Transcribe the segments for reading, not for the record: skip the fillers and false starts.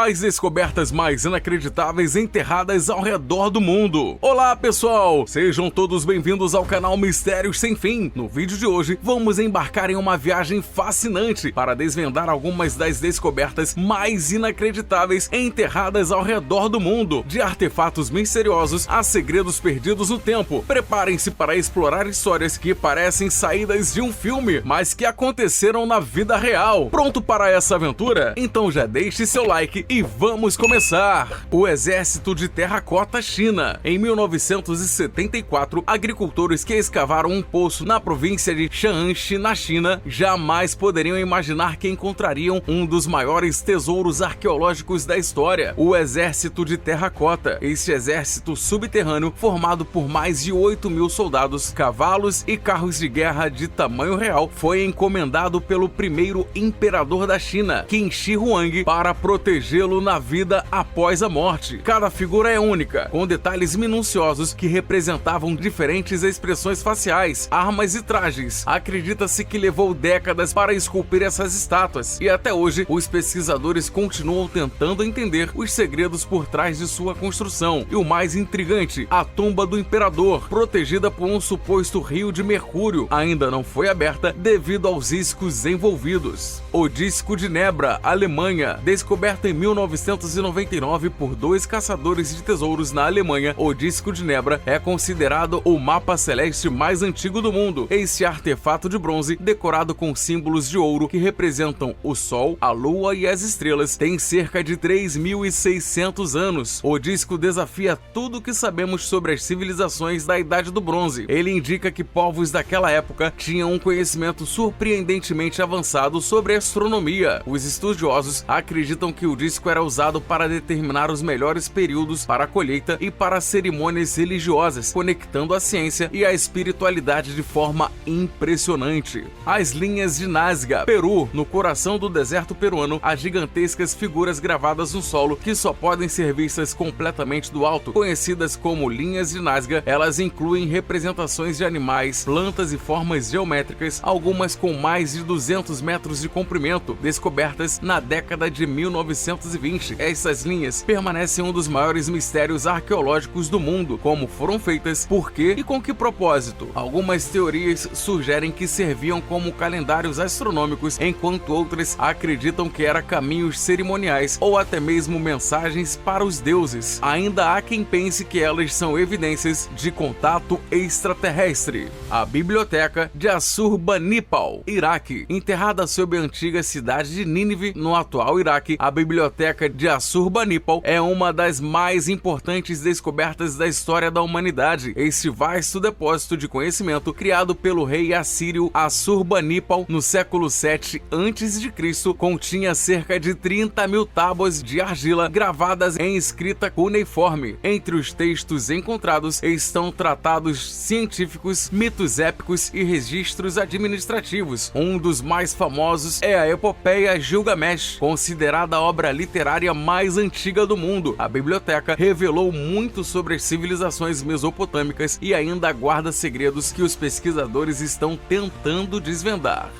as descobertas mais inacreditáveis enterradas ao redor do mundo. Olá pessoal, sejam todos bem-vindos ao canal Mistérios Sem Fim. No vídeo de hoje, vamos embarcar em uma viagem fascinante para desvendar algumas das descobertas mais inacreditáveis enterradas ao redor do mundo, de artefatos misteriosos a segredos perdidos no tempo. Preparem-se para explorar histórias que parecem saídas de um filme, mas que aconteceram na vida real. Pronto para essa aventura? Então já deixe seu like e vamos começar! O Exército de Terracota China. Em 1974, agricultores que escavaram um poço na província de Shaanxi, na China, jamais poderiam imaginar que encontrariam um dos maiores tesouros arqueológicos da história, o Exército de Terracota. Este exército subterrâneo, formado por mais de 8.000 soldados, cavalos e carros de guerra de tamanho real, foi encomendado pelo primeiro imperador da China, Qin Shi Huang, para protegê-lo na vida após a morte. Cada figura é única, com detalhes minuciosos que representavam diferentes expressões faciais, armas e trajes. Acredita-se que levou décadas para esculpir essas estátuas, e até hoje os pesquisadores continuam tentando entender os segredos por trás de sua construção. E o mais intrigante, a tumba do imperador, protegida por um suposto rio de mercúrio, ainda não foi aberta devido aos riscos envolvidos. O Disco de Nebra, Alemanha. Descoberto em 1999 por dois caçadores de tesouros na Alemanha, o Disco de Nebra é considerado o mapa celeste mais antigo do mundo. Este artefato de bronze, decorado com símbolos de ouro que representam o Sol, a Lua e as estrelas, tem cerca de 3.600 anos. O disco desafia tudo o que sabemos sobre as civilizações da Idade do Bronze. Ele indica que povos daquela época tinham um conhecimento surpreendentemente avançado sobre astronomia. Os estudiosos acreditam que o disco era usado para determinar os melhores períodos para a colheita e para cerimônias religiosas, conectando a ciência e a espiritualidade de forma impressionante. As linhas de Nazca, Peru. No coração do deserto peruano, há gigantescas figuras gravadas no solo que só podem ser vistas completamente do alto. Conhecidas como linhas de Nazca, elas incluem representações de animais, plantas e formas geométricas, algumas com mais de 200 metros de comprimento, descobertas na década de 1920. Essas linhas permanecem um dos maiores mistérios arqueológicos do mundo. Como foram feitas, por quê e com que propósito? Algumas teorias sugerem que serviam como calendários astronômicos, enquanto outras acreditam que eram caminhos cerimoniais ou até mesmo mensagens para os deuses. Ainda há quem pense que elas são evidências de contato extraterrestre. A Biblioteca de Assurbanipal, Iraque. Enterrada sob a antiga cidade de Nínive, no atual Iraque, a Biblioteca de Assurbanipal é uma das mais importantes descobertas da história da humanidade. Este vasto depósito de conhecimento, criado pelo rei assírio Assurbanipal no século 7 a.C., continha cerca de 30.000 tábuas de argila gravadas em escrita cuneiforme. Entre os textos encontrados estão tratados científicos, mitos épicos e registros administrativos. Um dos mais famosos é a Epopeia Gilgamesh, considerada a obra literária mais antiga do mundo. A biblioteca revelou muito sobre as civilizações mesopotâmicas e ainda guarda segredos que os pesquisadores estão tentando desvendar.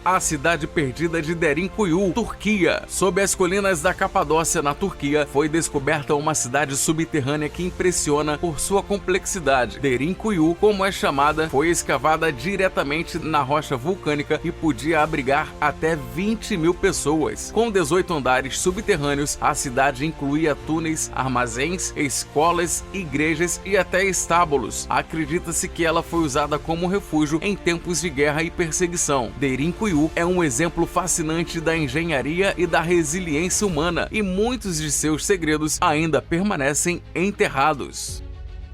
A cidade perdida de Derinkuyu, Turquia. Sob as colinas da Capadócia, na Turquia, foi descoberta uma cidade subterrânea que impressiona por sua complexidade. Derinkuyu, como é chamada, foi escavada diretamente na rocha vulcânica e podia abrigar até 20.000 pessoas. Com 18 andares subterrâneos, a cidade incluía túneis, armazéns, escolas, igrejas e até estábulos. Acredita-se que ela foi usada como refúgio em tempos de guerra e perseguição. Derinkuyu é um exemplo fascinante da engenharia e da resiliência humana, e muitos de seus segredos ainda permanecem enterrados.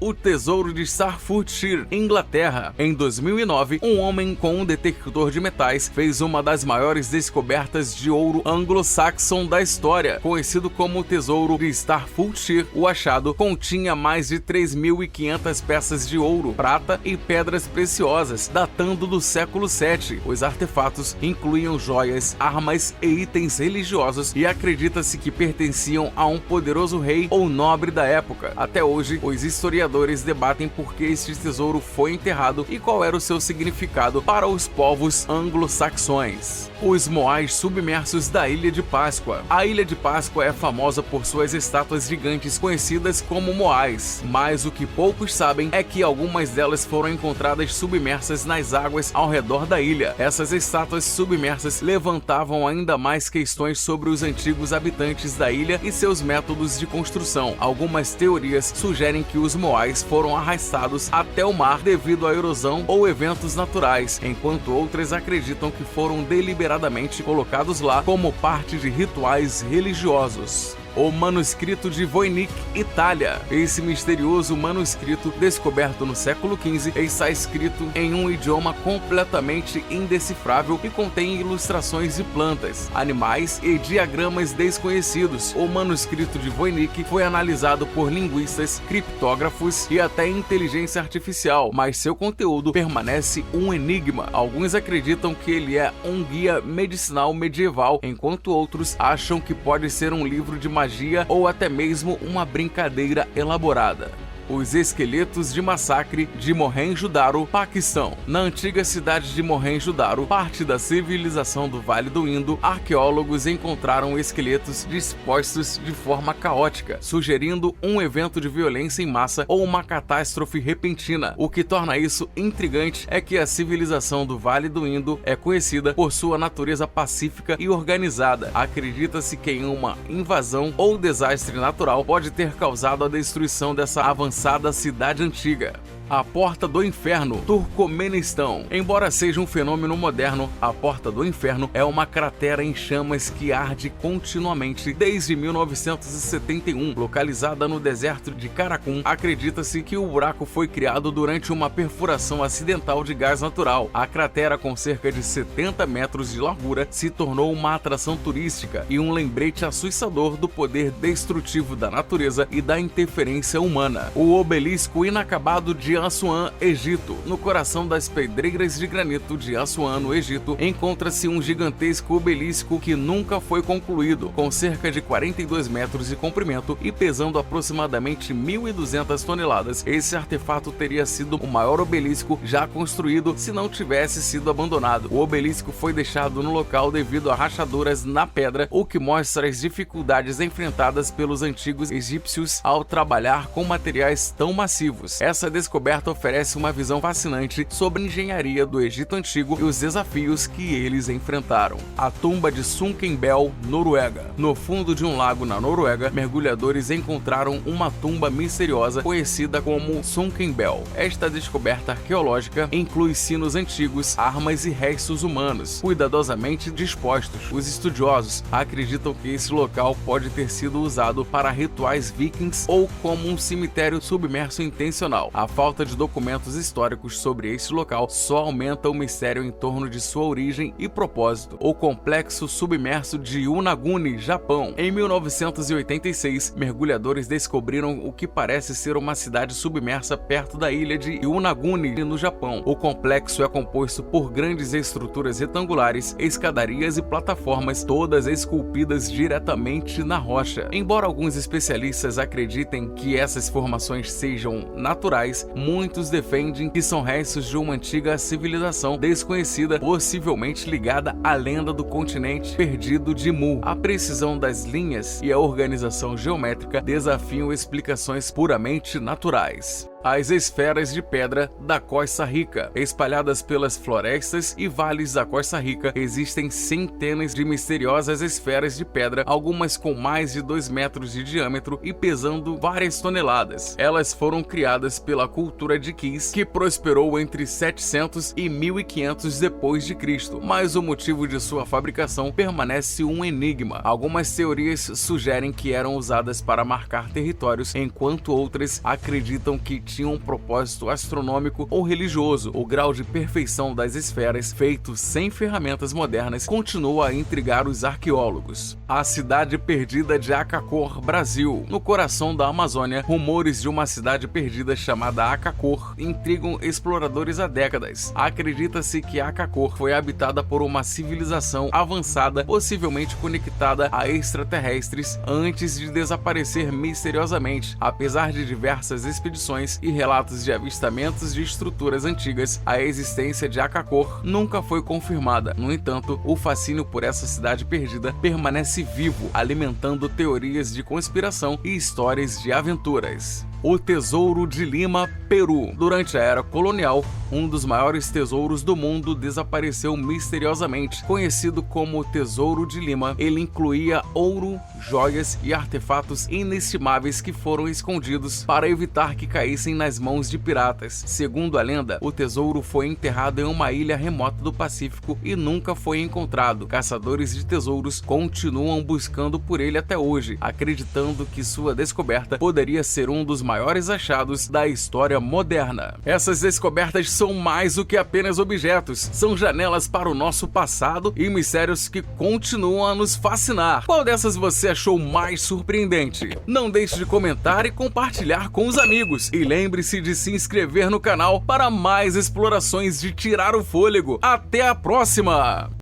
O Tesouro de Staffordshire, Inglaterra. Em 2009, um homem com um detector de metais fez uma das maiores descobertas de ouro anglo-saxon da história. Conhecido como o Tesouro de Staffordshire, o achado continha mais de 3.500 peças de ouro, prata e pedras preciosas, datando do século 7. Os artefatos incluíam joias, armas e itens religiosos e acredita-se que pertenciam a um poderoso rei ou nobre da época. Até hoje, os historiadores historiadores debatem por que este tesouro foi enterrado e qual era o seu significado para os povos anglo-saxões. Os moais submersos da Ilha de Páscoa. A Ilha de Páscoa é famosa por suas estátuas gigantes conhecidas como moais, mas o que poucos sabem é que algumas delas foram encontradas submersas nas águas ao redor da ilha. Essas estátuas submersas levantavam ainda mais questões sobre os antigos habitantes da ilha e seus métodos de construção. Algumas teorias sugerem que os moais foram arrastados até o mar devido à erosão ou eventos naturais, enquanto outras acreditam que foram deliberadamente colocados lá como parte de rituais religiosos. O manuscrito de Voynich, Itália. Esse misterioso manuscrito, descoberto no século XV, está escrito em um idioma completamente indecifrável e contém ilustrações de plantas, animais e diagramas desconhecidos. O manuscrito de Voynich foi analisado por linguistas, criptógrafos e até inteligência artificial, mas seu conteúdo permanece um enigma. Alguns acreditam que ele é um guia medicinal medieval, enquanto outros acham que pode ser um livro de magia ou até mesmo uma brincadeira elaborada. Os esqueletos de massacre de Mohenjo-Daro, Paquistão. Na antiga cidade de Mohenjo-Daro, parte da civilização do Vale do Indo, arqueólogos encontraram esqueletos dispostos de forma caótica, sugerindo um evento de violência em massa ou uma catástrofe repentina. O que torna isso intrigante é que a civilização do Vale do Indo é conhecida por sua natureza pacífica e organizada. Acredita-se que uma invasão ou desastre natural pode ter causado a destruição dessa avançada cidade antiga. A Porta do Inferno, Turcomenistão. Embora seja um fenômeno moderno, a Porta do Inferno é uma cratera em chamas que arde continuamente desde 1971. Localizada no deserto de Karakum, acredita-se que o buraco foi criado durante uma perfuração acidental de gás natural. A cratera, com cerca de 70 metros de largura, se tornou uma atração turística e um lembrete assustador do poder destrutivo da natureza e da interferência humana. O obelisco inacabado de Assuan, Egito. No coração das pedreiras de granito de Assuan, no Egito, encontra-se um gigantesco obelisco que nunca foi concluído, com cerca de 42 metros de comprimento e pesando aproximadamente 1.200 toneladas. Esse artefato teria sido o maior obelisco já construído se não tivesse sido abandonado. O obelisco foi deixado no local devido a rachaduras na pedra, o que mostra as dificuldades enfrentadas pelos antigos egípcios ao trabalhar com materiais tão massivos. Essa descoberta oferece uma visão fascinante sobre a engenharia do Egito Antigo e os desafios que eles enfrentaram. A tumba de Sunken Bell, Noruega. No fundo de um lago na Noruega, mergulhadores encontraram uma tumba misteriosa conhecida como Sunken Bell. Esta descoberta arqueológica inclui sinos antigos, armas e restos humanos, cuidadosamente dispostos. Os estudiosos acreditam que esse local pode ter sido usado para rituais vikings ou como um cemitério submerso intencional. A falta de documentos históricos sobre este local só aumenta o mistério em torno de sua origem e propósito. O complexo submerso de Unaguni, Japão. Em 1986, mergulhadores descobriram o que parece ser uma cidade submersa perto da ilha de Unaguni, no Japão. O complexo é composto por grandes estruturas retangulares, escadarias e plataformas, todas esculpidas diretamente na rocha. Embora alguns especialistas acreditem que essas formações sejam naturais, muitos defendem que são restos de uma antiga civilização desconhecida, possivelmente ligada à lenda do continente perdido de Mu. A precisão das linhas e a organização geométrica desafiam explicações puramente naturais. As esferas de pedra da Costa Rica. Espalhadas pelas florestas e vales da Costa Rica, existem centenas de misteriosas esferas de pedra, algumas com mais de 2 metros de diâmetro e pesando várias toneladas. Elas foram criadas pela cultura de Kish, que prosperou entre 700 e 1500 depois de Cristo, mas o motivo de sua fabricação permanece um enigma. Algumas teorias sugerem que eram usadas para marcar territórios, enquanto outras acreditam que tinham um propósito astronômico ou religioso. O grau de perfeição das esferas, feito sem ferramentas modernas, continua a intrigar os arqueólogos. A cidade perdida de Akakor, Brasil. No coração da Amazônia, rumores de uma cidade perdida chamada Akakor intrigam exploradores há décadas. Acredita-se que Akakor foi habitada por uma civilização avançada, possivelmente conectada a extraterrestres, antes de desaparecer misteriosamente. Apesar de diversas expedições, fósseis e relatos de avistamentos de estruturas antigas, a existência de Akakor nunca foi confirmada. No entanto, o fascínio por essa cidade perdida permanece vivo, alimentando teorias de conspiração e histórias de aventuras. O Tesouro de Lima, Peru. Durante a era colonial, um dos maiores tesouros do mundo desapareceu misteriosamente. Conhecido como Tesouro de Lima, ele incluía ouro, joias e artefatos inestimáveis que foram escondidos para evitar que caíssem nas mãos de piratas. Segundo a lenda, o tesouro foi enterrado em uma ilha remota do Pacífico e nunca foi encontrado. Caçadores de tesouros continuam buscando por ele até hoje, acreditando que sua descoberta poderia ser um dos maiores achados da história moderna. Essas descobertas são mais do que apenas objetos, são janelas para o nosso passado e mistérios que continuam a nos fascinar. Qual dessas você achou mais surpreendente? Não deixe de comentar e compartilhar com os amigos. E lembre-se de se inscrever no canal para mais explorações de tirar o fôlego. Até a próxima!